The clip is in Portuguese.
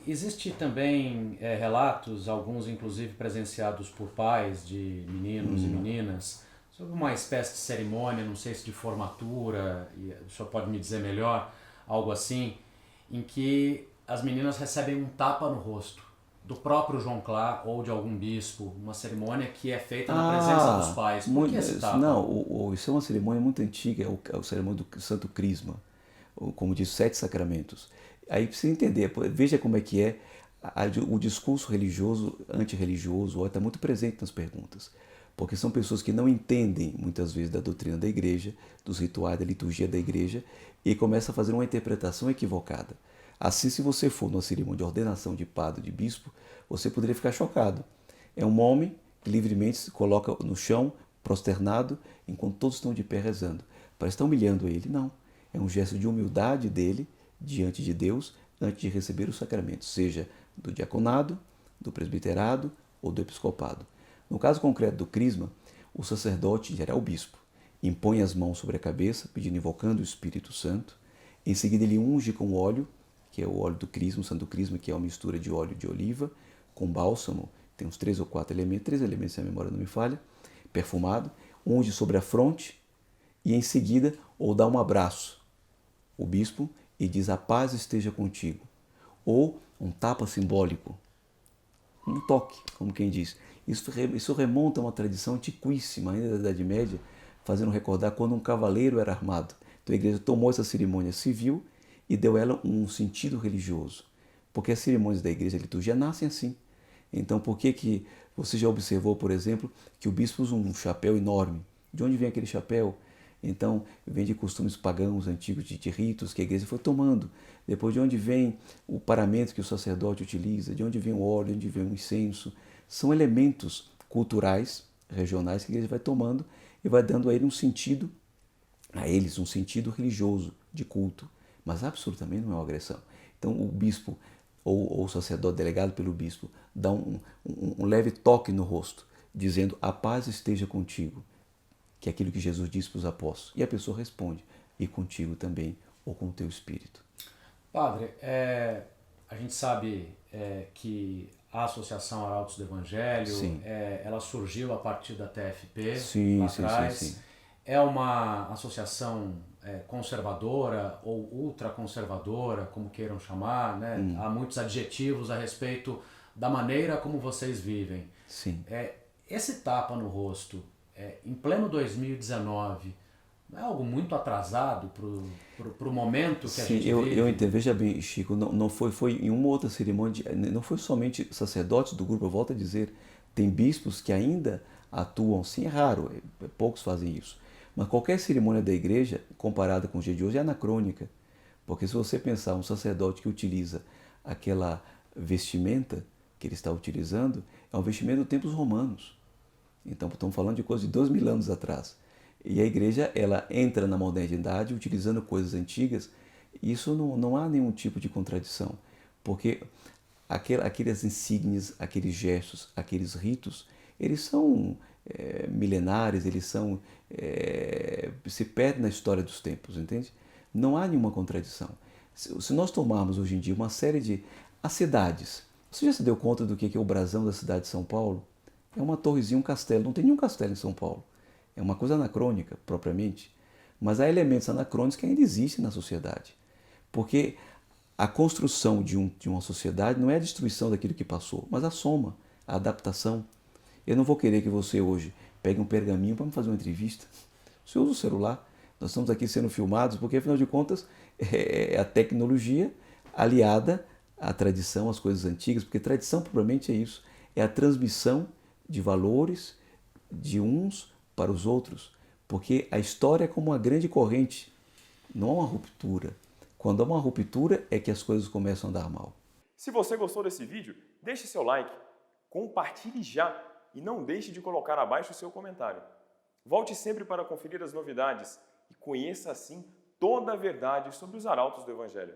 existe também relatos, alguns inclusive presenciados por pais de meninos e meninas, sobre uma espécie de cerimônia, não sei se de formatura, e o senhor pode me dizer melhor, algo assim, em que as meninas recebem um tapa no rosto do próprio João Clá ou de algum bispo, uma cerimônia que é feita na presença dos pais. Por que esse tapa? Não, isso é uma cerimônia muito antiga, é o cerimônia do Santo Crisma, como diz, 7 sacramentos. Aí precisa entender, veja como é que é o discurso religioso, antirreligioso, está muito presente nas perguntas. Porque são pessoas que não entendem, muitas vezes, da doutrina da igreja, dos rituais, da liturgia da igreja, e começam a fazer uma interpretação equivocada. Assim, se você for numa cerimônia de ordenação de padre, de bispo, você poderia ficar chocado. É um homem que livremente se coloca no chão, prosternado, enquanto todos estão de pé rezando. Parece estar humilhando ele. Não. É um gesto de humildade dele diante de Deus antes de receber o sacramento, seja do diaconado, do presbiterado ou do episcopado. No caso concreto do crisma, o sacerdote, em geral o bispo, impõe as mãos sobre a cabeça, pedindo, invocando o Espírito Santo. Em seguida ele unge com óleo, que é o óleo do crisma, o santo crisma, que é uma mistura de óleo de oliva com bálsamo, tem uns 3 ou 4 elementos, 3 elementos se a memória não me falha, perfumado, unge sobre a fronte e em seguida ou dá um abraço o bispo e diz: a paz esteja contigo. Ou um tapa simbólico, um toque, como quem diz. Isso remonta a uma tradição antiquíssima, ainda da Idade Média, fazendo recordar quando um cavaleiro era armado. Então a igreja tomou essa cerimônia civil e deu ela um sentido religioso. Porque as cerimônias da igreja, a liturgia, nascem assim. Então por que você já observou, por exemplo, que o bispo usa um chapéu enorme? De onde vem aquele chapéu? Então, vem de costumes pagãos antigos, de ritos que a igreja foi tomando. Depois, de onde vem o paramento que o sacerdote utiliza, de onde vem o óleo, de onde vem o incenso. São elementos culturais, regionais, que a igreja vai tomando e vai dando a ele um sentido, a eles um sentido religioso, de culto. Mas absolutamente não é uma agressão. Então, o bispo ou o sacerdote delegado pelo bispo dá um leve toque no rosto, dizendo: a paz esteja contigo, que é aquilo que Jesus disse para os apóstolos. E a pessoa responde: e contigo também, ou com o teu espírito. Padre, a gente sabe que a Associação Arautos do Evangelho, Sim, ela surgiu a partir da TFP, lá sim, sim, sim, sim. atrás. É uma associação conservadora ou ultraconservadora, como queiram chamar, né? Há muitos adjetivos a respeito da maneira como vocês vivem. Sim. Esse tapa no rosto, em pleno 2019, não é algo muito atrasado pro momento que a Sim, gente eu vive? entendo. Veja bem, Chico, não foi em uma outra cerimônia, não foi somente sacerdotes do grupo, eu volto a dizer, tem bispos que ainda atuam, sim, é raro, poucos fazem isso. Mas qualquer cerimônia da igreja, comparada com o dia de hoje, é anacrônica. Porque se você pensar um sacerdote que utiliza aquela vestimenta que ele está utilizando, é um vestimento dos tempos romanos. Então, estamos falando de coisa de 2000 anos atrás. E a igreja, ela entra na modernidade utilizando coisas antigas. E isso não há nenhum tipo de contradição, porque aquelas insígnias, aqueles gestos, aqueles ritos, eles são milenares, eles são se perdem na história dos tempos, entende? Não há nenhuma contradição. Se nós tomarmos hoje em dia uma série de as cidades, você já se deu conta do que é o brasão da cidade de São Paulo? É uma torrezinha, um castelo. Não tem nenhum castelo em São Paulo. É uma coisa anacrônica, propriamente. Mas há elementos anacrônicos que ainda existem na sociedade. Porque a construção de uma sociedade não é a destruição daquilo que passou, mas a soma, a adaptação. Eu não vou querer que você hoje pegue um pergaminho para me fazer uma entrevista. Você usa o celular. Nós estamos aqui sendo filmados porque, afinal de contas, é a tecnologia aliada à tradição, às coisas antigas, porque tradição propriamente é isso, é a transmissão de valores de uns para os outros, porque a história é como uma grande corrente, não há uma ruptura. Quando há uma ruptura é que as coisas começam a dar mal. Se você gostou desse vídeo, deixe seu like, compartilhe já e não deixe de colocar abaixo o seu comentário. Volte sempre para conferir as novidades e conheça assim toda a verdade sobre os arautos do Evangelho.